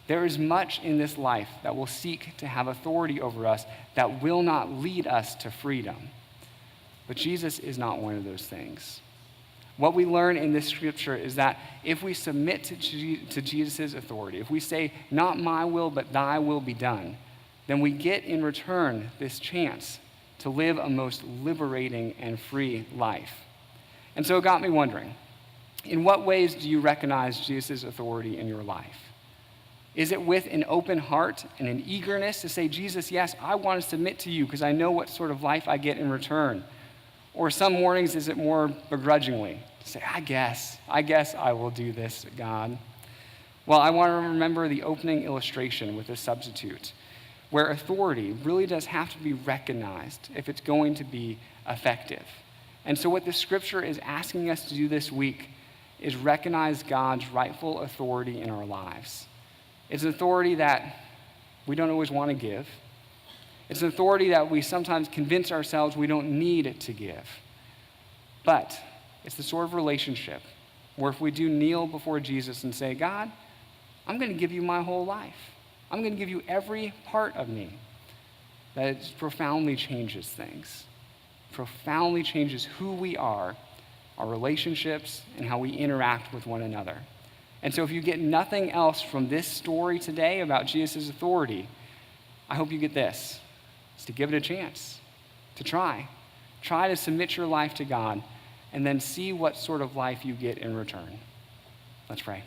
There is much in this life that will seek to have authority over us that will not lead us to freedom. But Jesus is not one of those things. What we learn in this scripture is that if we submit to Jesus' authority, if we say, not my will, but thy will be done, then we get in return this chance to live a most liberating and free life. And so it got me wondering, in what ways do you recognize Jesus' authority in your life? Is it with an open heart and an eagerness to say, Jesus, yes, I want to submit to you because I know what sort of life I get in return? Or some mornings, is it more begrudgingly to say, I guess I will do this, God? Well, I want to remember the opening illustration with a substitute, where authority really does have to be recognized if it's going to be effective. And so what the scripture is asking us to do this week is recognize God's rightful authority in our lives. It's an authority that we don't always want to give. It's an authority that we sometimes convince ourselves we don't need to give. But it's the sort of relationship where if we do kneel before Jesus and say, God, I'm going to give you my whole life. I'm going to give you every part of me, that it profoundly changes things, profoundly changes who we are, our relationships, and how we interact with one another. And so if you get nothing else from this story today about Jesus' authority, I hope you get this. It's to give it a chance, to try. Try to submit your life to God, and then see what sort of life you get in return. Let's pray.